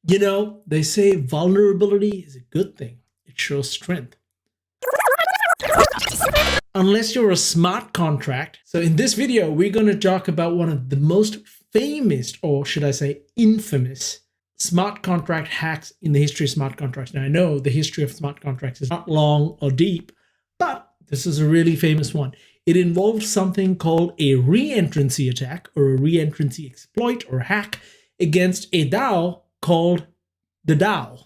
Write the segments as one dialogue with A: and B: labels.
A: You know, they say vulnerability is a good thing. It shows strength. Unless you're a smart contract. So in this video, we're going to talk about one of the most famous, or should I say infamous, smart contract hacks in the history of smart contracts. Now, I know the history of smart contracts is not long or deep, but this is a really famous one. It involves something called a re-entrancy attack or a re-entrancy exploit or hack against a DAO called the Dao.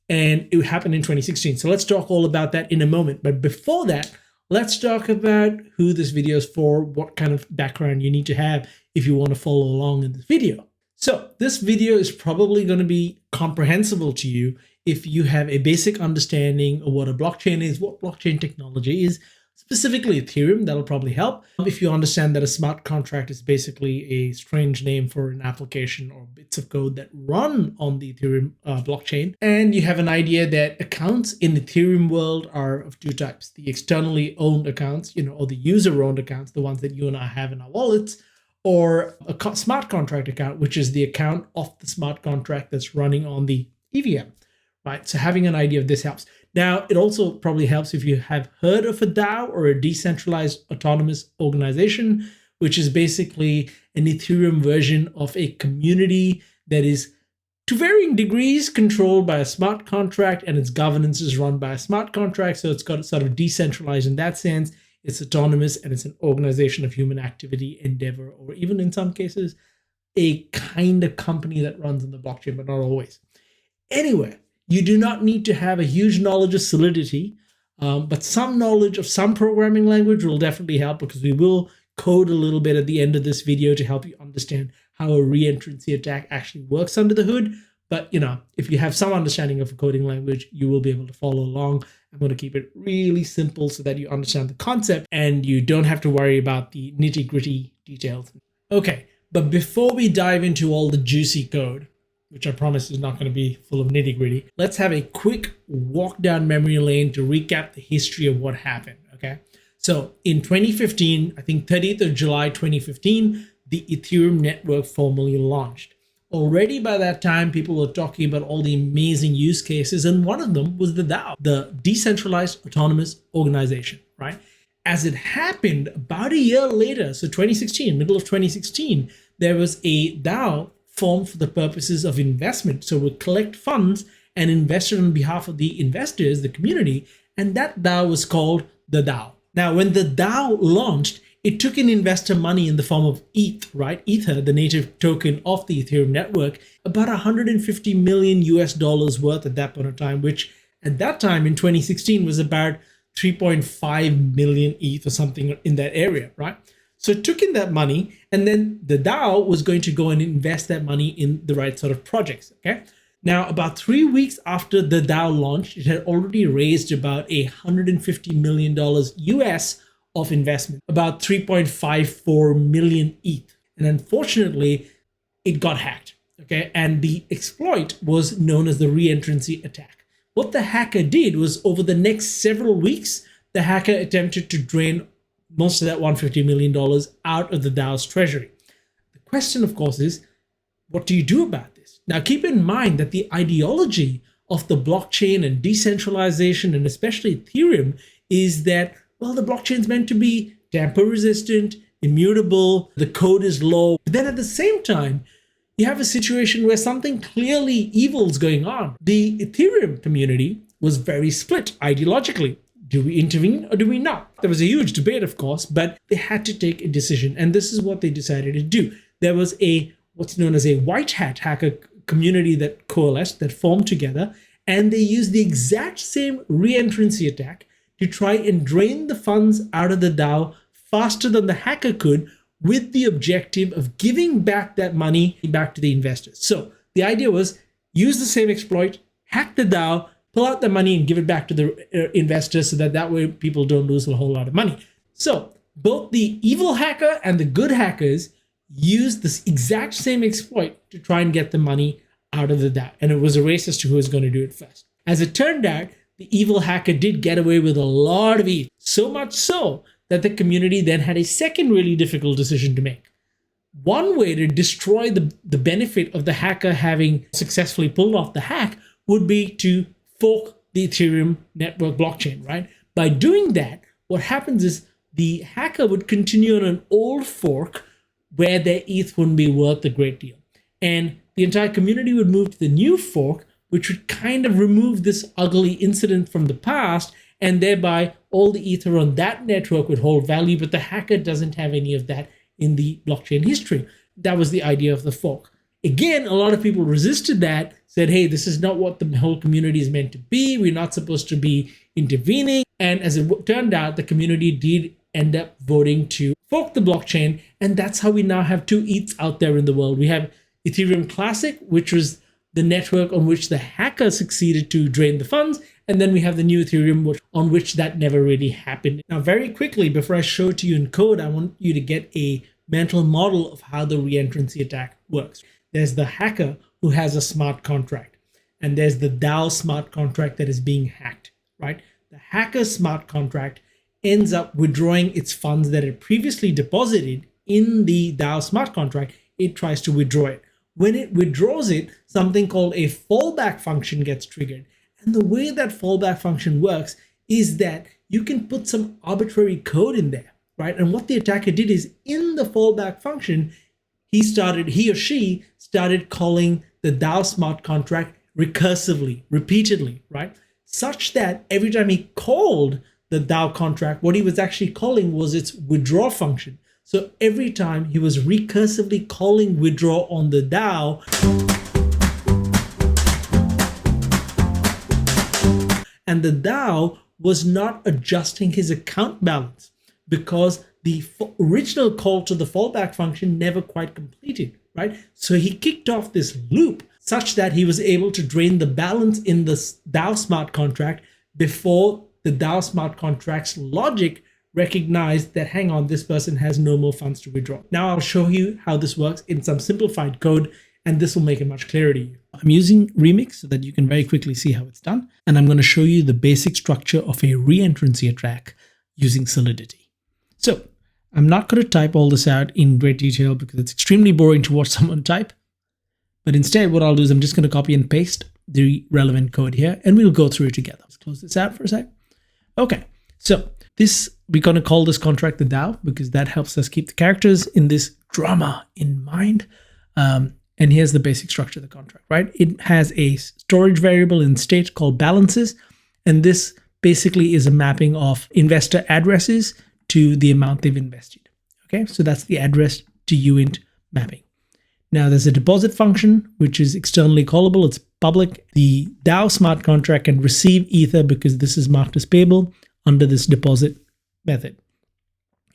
A: And it happened in 2016. So let's talk all about that in a moment. But before that, let's talk about who this video is for, what kind of background you need to have if you want to follow along in this video. So this video is probably going to be comprehensible to you if you have a basic understanding of what a blockchain is, what blockchain technology is, specifically Ethereum. That'll probably help. If you understand that a smart contract is basically a strange name for an application or bits of code that run on the Ethereum blockchain, and you have an idea that accounts in the Ethereum world are of two types: the externally owned accounts, or the user-owned accounts, the ones that you and I have in our wallets, or a smart contract account, which is the account of the smart contract that's running on the EVM, right? So having an idea of this helps. Now, it also probably helps if you have heard of a DAO or a decentralized autonomous organization, which is basically an Ethereum version of a community that is to varying degrees controlled by a smart contract, and its governance is run by a smart contract. So it's got sort of decentralized in that sense. It's autonomous, and it's an organization of human activity, endeavor, or even in some cases, a kind of company that runs on the blockchain, but not always. Anyway, you do not need to have a huge knowledge of Solidity, but some knowledge of some programming language will definitely help, because we will code a little bit at the end of this video to help you understand how a re-entrancy attack actually works under the hood. But, if you have some understanding of a coding language, you will be able to follow along. I'm going to keep it really simple so that you understand the concept and you don't have to worry about the nitty-gritty details. Okay, but before we dive into all the juicy code, which I promise is not going to be full of nitty-gritty, let's have a quick walk down memory lane to recap the history of what happened, okay? So in 2015, I think 30th of July 2015, the Ethereum network formally launched. Already by that time, people were talking about all the amazing use cases, and one of them was the DAO, the Decentralized Autonomous Organization, right? As it happened, about a year later, so 2016, middle of 2016, there was a DAO formed for the purposes of investment. So we collect funds and invest it on behalf of the investors, the community, and that DAO was called the DAO. Now, when the DAO launched, it took in investor money in the form of ETH, right? Ether, the native token of the Ethereum network, about $150 million worth at that point of time, which at that time in 2016 was about 3.5 million ETH or something in that area, right? So it took in that money, and then the DAO was going to go and invest that money in the right sort of projects, okay? Now, about 3 weeks after the DAO launched, it had already raised about $150 million US of investment, about 3.54 million ETH. And unfortunately, it got hacked, okay? And the exploit was known as the re-entrancy attack. What the hacker did was, over the next several weeks, the hacker attempted to drain most of that $150 million out of the DAO's treasury. The question, of course, is, what do you do about this? Now, keep in mind that the ideology of the blockchain and decentralization, and especially Ethereum, is that, well, the blockchain is meant to be tamper resistant, immutable, the code is low. But then at the same time, you have a situation where something clearly evil is going on. The Ethereum community was very split ideologically. Do we intervene or do we not? There was a huge debate, of course, but they had to take a decision. And this is what they decided to do. There was what's known as a white hat hacker community that coalesced, that formed together, and they used the exact same re-entrancy attack to try and drain the funds out of the DAO faster than the hacker could, with the objective of giving back that money back to the investors. So the idea was, use the same exploit, hack the DAO, pull out the money and give it back to the investors, so that way people don't lose a whole lot of money. So both the evil hacker and the good hackers used this exact same exploit to try and get the money out of the DAO. And it was a race as to who was going to do it first. As it turned out, the evil hacker did get away with a lot of ETH, so much so that the community then had a second really difficult decision to make. One way to destroy the benefit of the hacker having successfully pulled off the hack would be to fork the Ethereum network blockchain, right? By doing that, what happens is the hacker would continue on an old fork where their ETH wouldn't be worth a great deal. And the entire community would move to the new fork, which would kind of remove this ugly incident from the past, and thereby all the Ether on that network would hold value, but the hacker doesn't have any of that in the blockchain history. That was the idea of the fork. Again, a lot of people resisted that, said, hey, this is not what the whole community is meant to be. We're not supposed to be intervening. And as it turned out, the community did end up voting to fork the blockchain. And that's how we now have two ETHs out there in the world. We have Ethereum Classic, which was the network on which the hacker succeeded to drain the funds. And then we have the new Ethereum on which that never really happened. Now, very quickly, before I show it to you in code, I want you to get a mental model of how the re-entrancy attack works. There's the hacker who has a smart contract, and there's the DAO smart contract that is being hacked, right? The hacker's smart contract ends up withdrawing its funds that it previously deposited in the DAO smart contract. It tries to withdraw it. When it withdraws it, something called a fallback function gets triggered. And the way that fallback function works is that you can put some arbitrary code in there, right? And what the attacker did is in the fallback function, he or she started calling the DAO smart contract recursively, repeatedly, right? Such that every time he called the DAO contract, what he was actually calling was its withdraw function. So every time he was recursively calling withdraw on the DAO, and the DAO was not adjusting his account balance because the original call to the fallback function never quite completed, right? So he kicked off this loop such that he was able to drain the balance in the DAO smart contract before the DAO smart contract's logic recognized that, hang on, this person has no more funds to withdraw. Now I'll show you how this works in some simplified code, and this will make it much clearer to you. I'm using Remix so that you can very quickly see how it's done. And I'm going to show you the basic structure of a re-entrancy attack using Solidity. So I'm not going to type all this out in great detail because it's extremely boring to watch someone type. But instead, what I'll do is I'm just going to copy and paste the relevant code here, and we'll go through it together. Let's close this out for a sec. Okay, so we're going to call this contract the DAO because that helps us keep the characters in this drama in mind. And here's the basic structure of the contract, right? It has a storage variable in state called balances. And this basically is a mapping of investor addresses to the amount they've invested. Okay, so that's the address to uint mapping. Now there's a deposit function, which is externally callable. It's public. The DAO smart contract can receive Ether because this is marked as payable under this deposit method.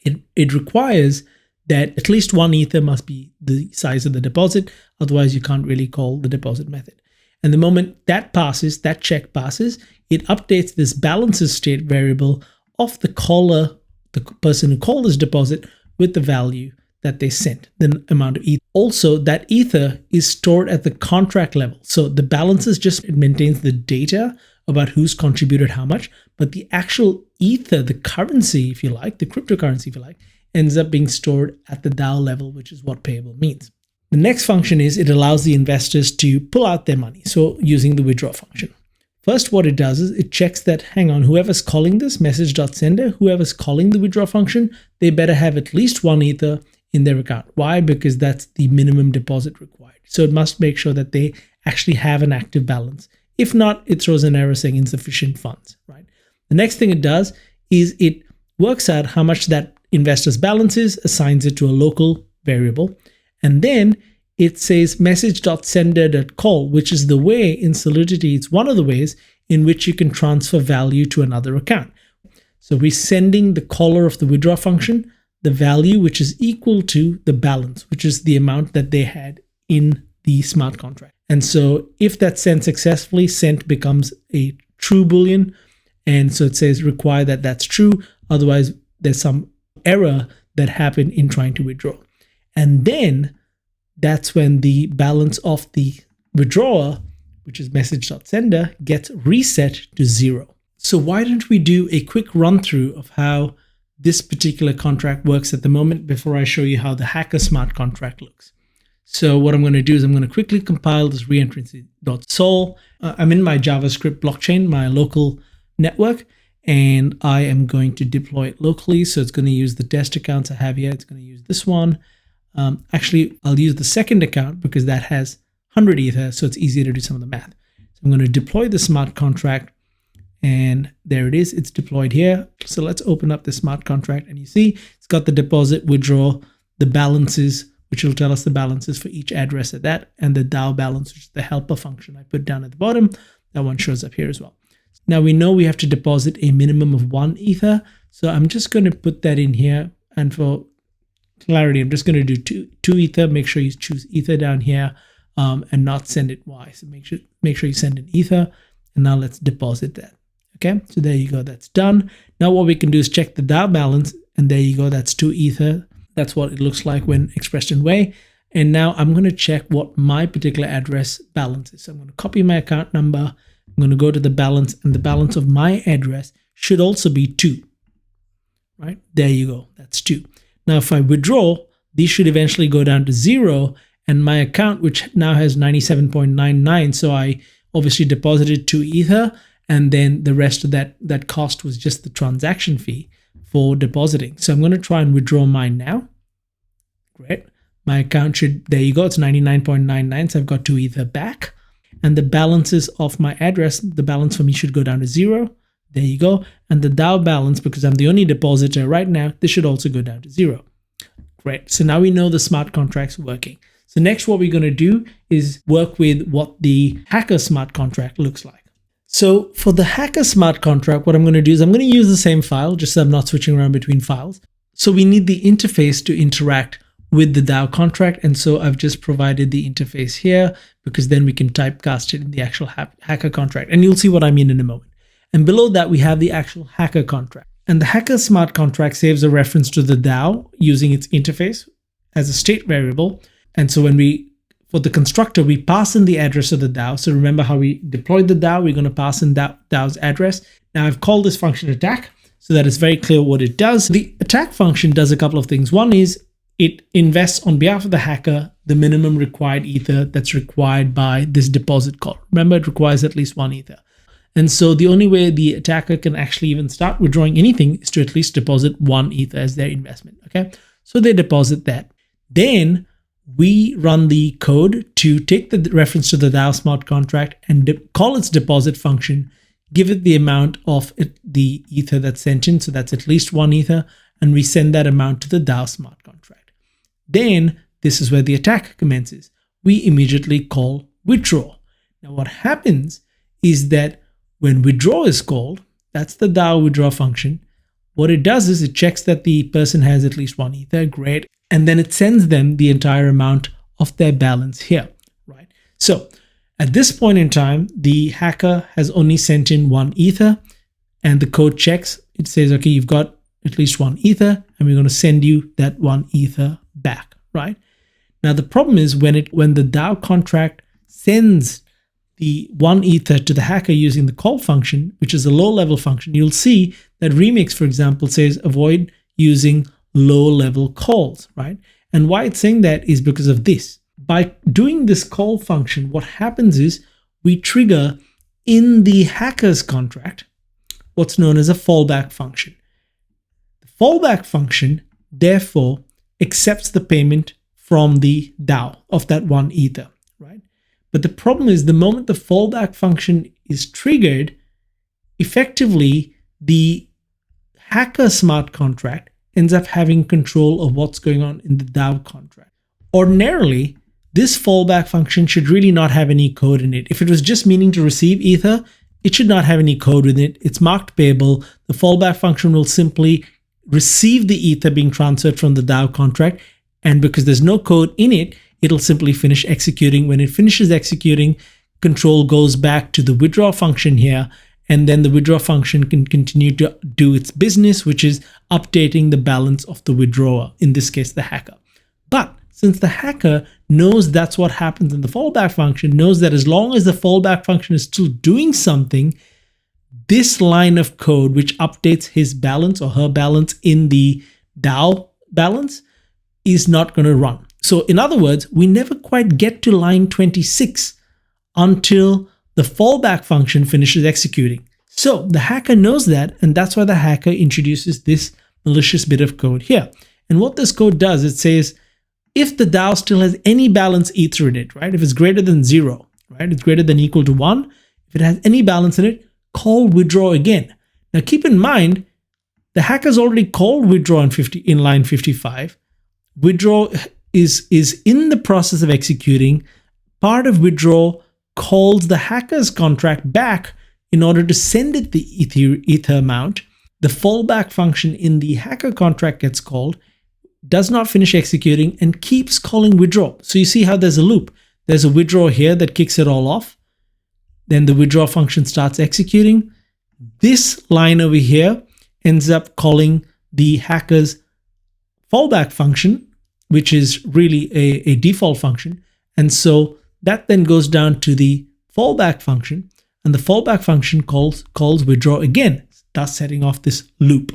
A: It requires that at least one Ether must be the size of the deposit. Otherwise, you can't really call the deposit method. And the moment that passes, that check passes, it updates this balances state variable of the caller, the person who called this deposit, with the value that they sent, the amount of Ether. Also, that Ether is stored at the contract level. So the balances it maintains the data about who's contributed how much, but the actual Ether, the currency, if you like, the cryptocurrency, if you like, ends up being stored at the DAO level, which is what payable means. The next function is it allows the investors to pull out their money. So using the withdraw function. First, what it does is it checks that, hang on, whoever's calling this message.sender, whoever's calling the withdraw function, they better have at least one Ether in their account. Why? Because that's the minimum deposit required. So it must make sure that they actually have an active balance. If not, it throws an error saying insufficient funds, right? The next thing it does is it works out how much that investor's balance is, assigns it to a local variable, and then it says message.sender.call, which is the way in Solidity, it's one of the ways in which you can transfer value to another account. So we're sending the caller of the withdraw function the value which is equal to the balance, which is the amount that they had in the smart contract. And so if that's sent successfully, sent becomes a true Boolean. And so it says require that that's true. Otherwise, there's some error that happened in trying to withdraw. And then that's when the balance of the withdrawer, which is message.sender, gets reset to 0. So why don't we do a quick run through of how this particular contract works at the moment before I show you how the hacker smart contract looks. So what I'm going to do is I'm going to quickly compile this reentrancy.sol. I'm in my JavaScript blockchain, my local network, and I am going to deploy it locally. So it's going to use the test accounts I have here. It's going to use this one. Actually, I'll use the second account because that has 100 Ether, so it's easier to do some of the math. So I'm going to deploy the smart contract, and there it is. It's deployed here. So let's open up the smart contract, and you see it's got the deposit, withdraw, the balances, which will tell us the balances for each address at that, and the DAO balance, which is the helper function I put down at the bottom. That one shows up here as well. Now we know we have to deposit a minimum of 1 Ether. So I'm just going to put that in here. And for clarity, I'm just going to do 2 Ether. Make sure you choose Ether down here and not send it Y. So make sure you send an Ether. And now let's deposit that. Okay, so there you go. That's done. Now what we can do is check the DAO balance. And there you go. That's 2 Ether. That's what it looks like when expressed in way. And now I'm going to check what my particular address balance is. So I'm going to copy my account number. I'm going to go to the balance, and the balance of my address should also be 2. Right? There you go. That's 2. Now, if I withdraw, these should eventually go down to 0. And my account, which now has 97.99, so I obviously deposited 2 Ether. And then the rest of that cost was just the transaction fee for depositing. So I'm going to try and withdraw mine now. Great. My account should, there you go, it's 99.99. So I've got 2 Ether back. And the balances of my address, the balance for me should go down to 0. There you go. And the DAO balance, because I'm the only depositor right now, this should also go down to 0. Great. So now we know the smart contract's working. So next, what we're going to do is work with what the hacker smart contract looks like. So for the hacker smart contract, what I'm going to do is I'm going to use the same file, just so I'm not switching around between files. So we need the interface to interact with the DAO contract. And so I've just provided the interface here because then we can typecast it in the actual hacker contract. And you'll see what I mean in a moment. And below that, we have the actual hacker contract. And the hacker smart contract saves a reference to the DAO using its interface as a state variable. And so for the constructor, we pass in the address of the DAO. So remember how we deployed the DAO, we're going to pass in DAO's address. Now I've called this function attack so that it's very clear what it does. The attack function does a couple of things. One is it invests on behalf of the hacker the minimum required Ether that's required by this deposit call. Remember, it requires at least 1 Ether. And so the only way the attacker can actually even start withdrawing anything is to at least deposit 1 Ether as their investment. Okay, so they deposit that. Then we run the code to take the reference to the DAO smart contract and call its deposit function, give it the amount of the Ether that's sent in. So that's at least 1 Ether. And we send that amount to the DAO smart contract. Then this is where the attack commences. We immediately call withdraw. Now what happens is that when withdraw is called, that's the DAO withdraw function. What it does is it checks that the person has at least 1 Ether, great. And then it sends them the entire amount of their balance here, right? So at this point in time, the hacker has only sent in 1 Ether and the code checks. It says, okay, you've got at least 1 Ether and we're going to send you that 1 Ether back, right? Now, the problem is when the DAO contract sends the 1 Ether to the hacker using the call function, which is a low-level function, you'll see that Remix, for example, says avoid using low-level calls, right? And why it's saying that is because of this. By doing this call function, what happens is we trigger in the hacker's contract what's known as a fallback function. The fallback function, therefore, accepts the payment from the DAO of that 1 Ether, right? But the problem is the moment the fallback function is triggered, effectively the hacker smart contract ends up having control of what's going on in the DAO contract. Ordinarily, this fallback function should really not have any code in it. If it was just meaning to receive Ether, it should not have any code in it. It's marked payable. The fallback function will simply receive the Ether being transferred from the DAO contract. And because there's no code in it, it'll simply finish executing. When it finishes executing, control goes back to the withdraw function here. And then the withdraw function can continue to do its business, which is updating the balance of the withdrawer, in this case, the hacker. But since the hacker knows that's what happens in the fallback function, knows that as long as the fallback function is still doing something, this line of code, which updates his balance or her balance in the DAO balance, is not going to run. So in other words, we never quite get to line 26 until the fallback function finishes executing. So the hacker knows that, and that's why the hacker introduces this malicious bit of code here. And what this code does, it says, if the DAO still has any balance ether in it, right? If it's greater than 0, right? It's greater than equal to 1. If it has any balance in it, call withdraw again. Now keep in mind, the hacker's already called withdraw in line 55. Withdraw is in the process of executing. Part of withdraw calls the hacker's contract back in order to send it the ether amount. The fallback function in the hacker contract gets called, does not finish executing, and keeps calling withdraw. So you see how there's a loop. There's a withdraw here that kicks it all off. Then the withdraw function starts executing. This line over here ends up calling the hacker's fallback function, which is really a default function. And so that then goes down to the fallback function, and the fallback function calls withdraw again, thus setting off this loop.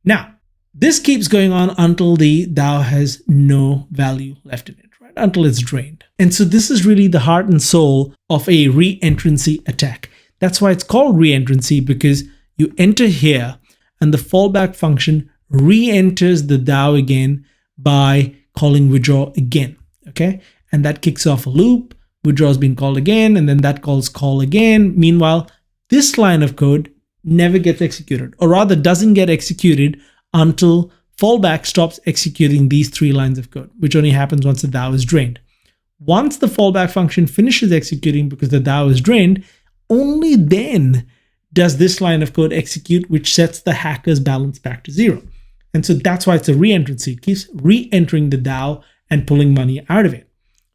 A: Now, this keeps going on until the DAO has no value left in it, right? Until it's drained. And so this is really the heart and soul of a re-entrancy attack. That's why it's called re-entrancy, because you enter here and the fallback function re-enters the DAO again by calling withdraw again, okay? And that kicks off a loop. Withdraw has been called again, and then that calls call again. Meanwhile, this line of code never gets executed, or rather doesn't get executed until fallback stops executing these 3 lines of code, which only happens once the DAO is drained. Once the fallback function finishes executing because the DAO is drained, only then does this line of code execute, which sets the hacker's balance back to 0. And so that's why it's a re-entrancy. It keeps re-entering the DAO and pulling money out of it.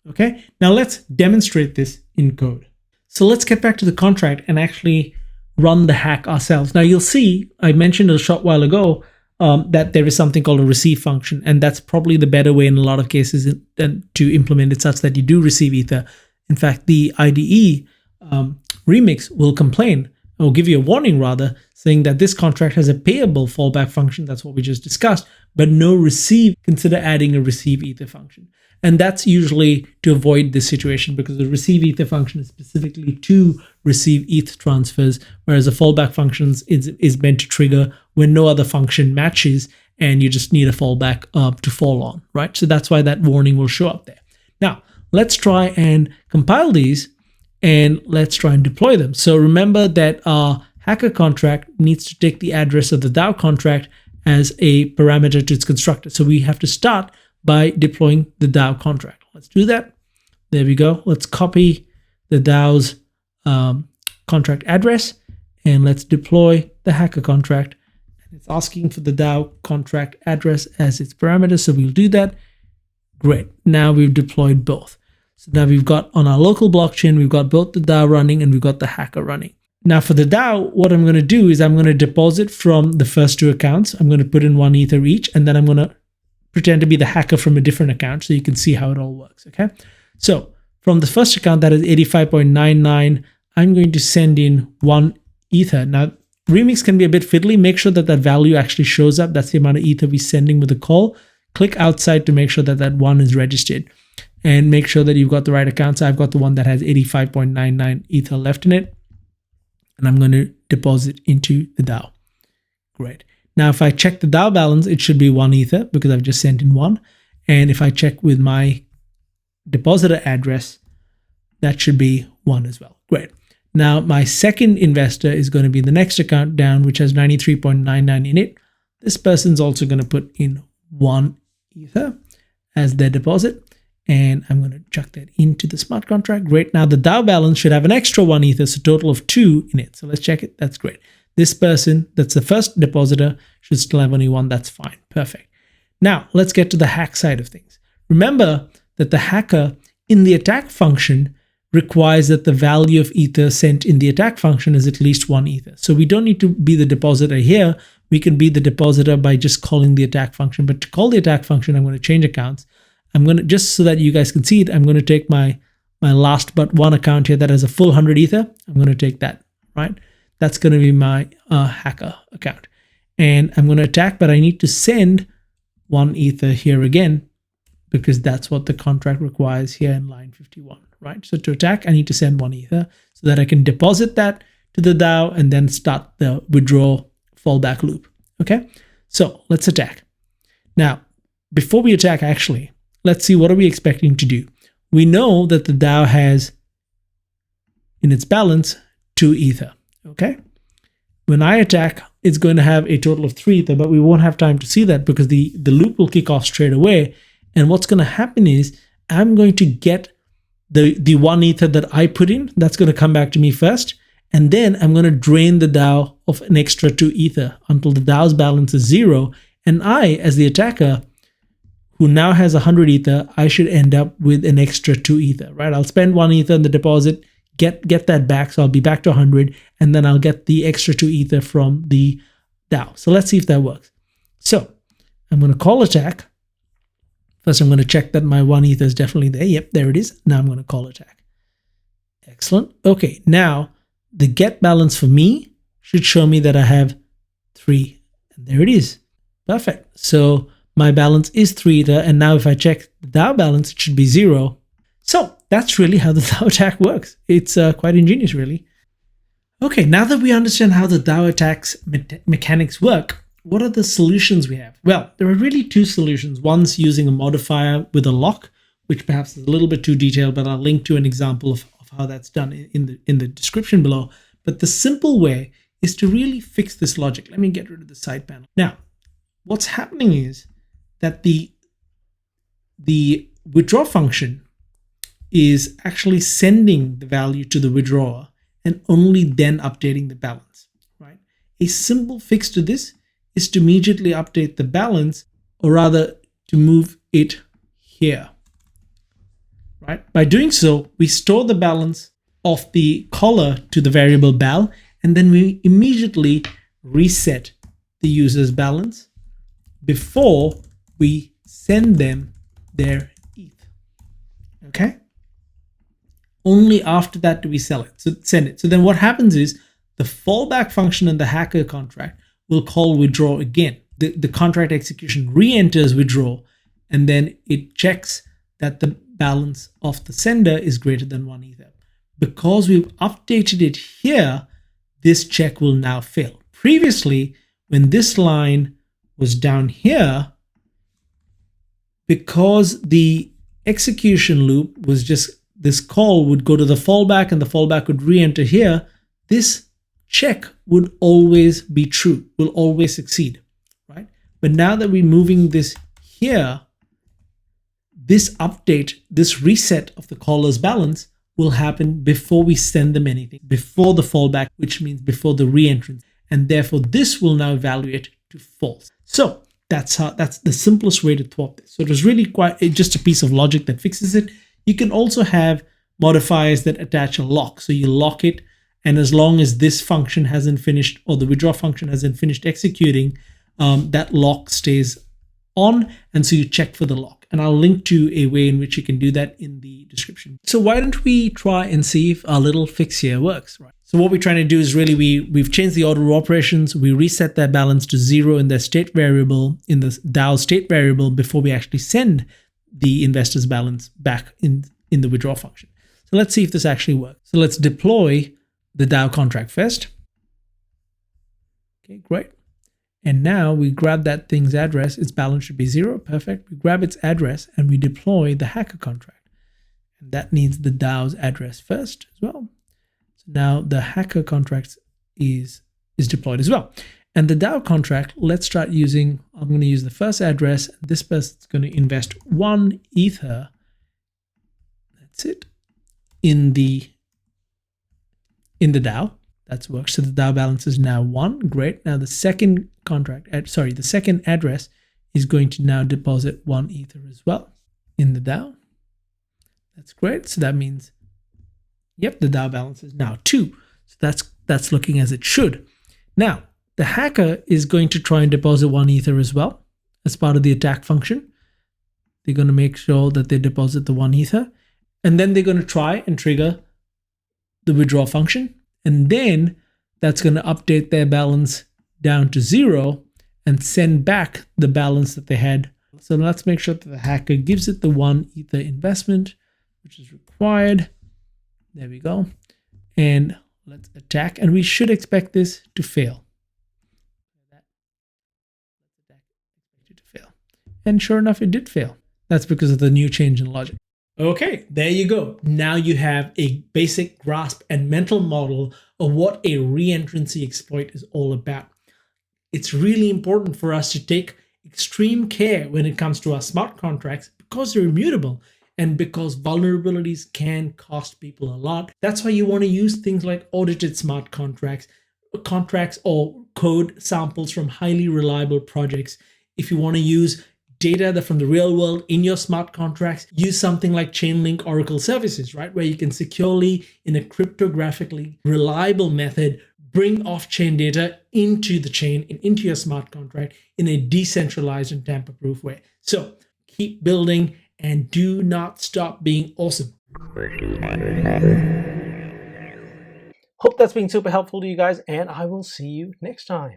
A: Okay, now let's demonstrate this in code. So let's get back to the contract and actually run the hack ourselves. Now you'll see, I mentioned a short while ago that there is something called a receive function, and that's probably the better way in a lot of cases to implement it such that you do receive ether. In fact, the IDE remix will complain, or give you a warning rather, saying that this contract has a payable fallback function, that's what we just discussed, but no receive. Consider adding a receive ether function. And that's usually to avoid this situation, because the receive ether function is specifically to receive ETH transfers, whereas a fallback function is meant to trigger when no other function matches and you just need a fallback to fall on, right? So that's why that warning will show up there. Now, let's try and compile these and let's try and deploy them. So remember that our hacker contract needs to take the address of the DAO contract as a parameter to its constructor. So we have to start by deploying the DAO contract. Let's do that. There we go. Let's copy the DAO's contract address and let's deploy the hacker contract. And it's asking for the DAO contract address as its parameter, so we'll do that. Great. Now we've deployed both. So now we've got on our local blockchain, we've got both the DAO running and we've got the hacker running. Now for the DAO, what I'm going to do is I'm going to deposit from the first 2 accounts. I'm going to put in 1 ether each, and then I'm going to pretend to be the hacker from a different account so you can see how it all works, okay? So from the first account, that is 85.99, I'm going to send in 1 ether. Now, Remix can be a bit fiddly. Make sure that that value actually shows up. That's the amount of ether we're sending with the call. Click outside to make sure that that 1 is registered. And make sure that you've got the right account. So I've got the one that has 85.99 ether left in it. And I'm going to deposit into the DAO. Great. Now, if I check the DAO balance, it should be 1 ether because I've just sent in 1. And if I check with my depositor address, that should be 1 as well. Great. Now, my second investor is going to be the next account down, which has 93.99 in it. This person's also going to put in 1 ether as their deposit. And I'm going to chuck that into the smart contract. Great. Now, the DAO balance should have an extra 1 ether, so a total of 2 in it. So let's check it. That's great. This person, that's the first depositor, should still have only 1. That's fine. Perfect. Now, let's get to the hack side of things. Remember that the hacker in the attack function requires that the value of ether sent in the attack function is at least 1 ether. So we don't need to be the depositor here. We can be the depositor by just calling the attack function. But to call the attack function, I'm going to change accounts. I'm going to, just so that you guys can see it, I'm going to take my last but 1 account here that has a full 100 ether. I'm going to take that, right? That's going to be my hacker account. And I'm going to attack, but I need to send 1 Ether here again, because that's what the contract requires here in line 51, right? So to attack, I need to send 1 Ether so that I can deposit that to the DAO and then start the withdraw fallback loop. Okay, so let's attack. Now, before we attack, actually, let's see what are we expecting to do. We know that the DAO has in its balance 2 Ether. Okay, when I attack, it's going to have a total of 3 Ether, but we won't have time to see that because the loop will kick off straight away. And what's going to happen is I'm going to get the 1 Ether that I put in. That's going to come back to me first. And then I'm going to drain the DAO of an extra 2 Ether until the DAO's balance is 0. And I, as the attacker, who now has 100 Ether, I should end up with an extra 2 Ether, right? I'll spend 1 Ether in the deposit, get that back, so I'll be back to 100, and then I'll get the extra 2 Ether from the DAO. So let's see if that works. So I'm going to call attack. First, I'm going to check that my 1 Ether is definitely there. Yep, there it is. Now I'm going to call attack. Excellent. Okay, now the get balance for me should show me that I have 3. And there it is. Perfect. So my balance is 3 Ether. And now if I check the DAO balance, it should be 0. So that's really how the DAO attack works. It's quite ingenious, really. Okay, now that we understand how the DAO attacks mechanics work, what are the solutions we have? Well, there are really 2 solutions. One's using a modifier with a lock, which perhaps is a little bit too detailed, but I'll link to an example of how that's done in the description below. But the simple way is to really fix this logic. Let me get rid of the side panel. Now, what's happening is that the withdraw function is actually sending the value to the withdrawer and only then updating the balance, right? A simple fix to this is to immediately update the balance, or rather to move it here, right? By doing so, we store the balance of the caller to the variable bal, and then we immediately reset the user's balance before we send them their ETH, okay? Only after that do we send it. So then what happens is the fallback function in the hacker contract will call withdraw again. The contract execution re-enters withdraw, and then it checks that the balance of the sender is greater than 1 Ether. Because we've updated it here, this check will now fail. Previously, when this line was down here, because the execution loop was just this call would go to the fallback and the fallback would re-enter here, this check would always be true, will always succeed, right? But now that we're moving this here, this update, this reset of the caller's balance will happen before we send them anything, before the fallback, which means before the re-entrance. And therefore this will now evaluate to false. So that's the simplest way to thwart this. So it was really just a piece of logic that fixes it. You can also have modifiers that attach a lock. So you lock it, and as long as this function hasn't finished, or the withdraw function hasn't finished executing, that lock stays on, and so you check for the lock. And I'll link to a way in which you can do that in the description. So why don't we try and see if our little fix here works, right? So what we're trying to do is really we've changed the order of operations. We reset their balance to 0 in their state variable, in the DAO state variable, before we actually send the investor's balance back in the withdraw function. So let's see if this actually works. So let's deploy the DAO contract first. Okay, great. And now we grab that thing's address. Its balance should be 0. Perfect. We grab its address and we deploy the hacker contract. And that needs the DAO's address first as well. So now the hacker contract is deployed as well. And the DAO contract, let's start using, I'm going to use the first address. This person's going to invest 1 Ether. That's it. In the DAO. That's worked. So the DAO balance is now 1. Great. Now the second the second address is going to now deposit 1 Ether as well in the DAO. That's great. So that means, yep, the DAO balance is now 2. So that's looking as it should. Now, the hacker is going to try and deposit 1 Ether as well as part of the attack function. They're going to make sure that they deposit the 1 Ether. And then they're going to try and trigger the withdraw function. And then that's going to update their balance down to 0 and send back the balance that they had. So let's make sure that the hacker gives it the 1 Ether investment, which is required. There we go. And let's attack, and we should expect this to fail. And sure enough, it did fail. That's because of the new change in logic. Okay, there you go. Now you have a basic grasp and mental model of what a re-entrancy exploit is all about. It's really important for us to take extreme care when it comes to our smart contracts because they're immutable and because vulnerabilities can cost people a lot. That's why you want to use things like audited smart contracts or code samples from highly reliable projects. If you want to use data from the real world in your smart contracts, use something like Chainlink Oracle services, right? Where you can securely, in a cryptographically reliable method, bring off-chain data into the chain and into your smart contract in a decentralized and tamper-proof way. So keep building and do not stop being awesome. Hope that's been super helpful to you guys, and I will see you next time.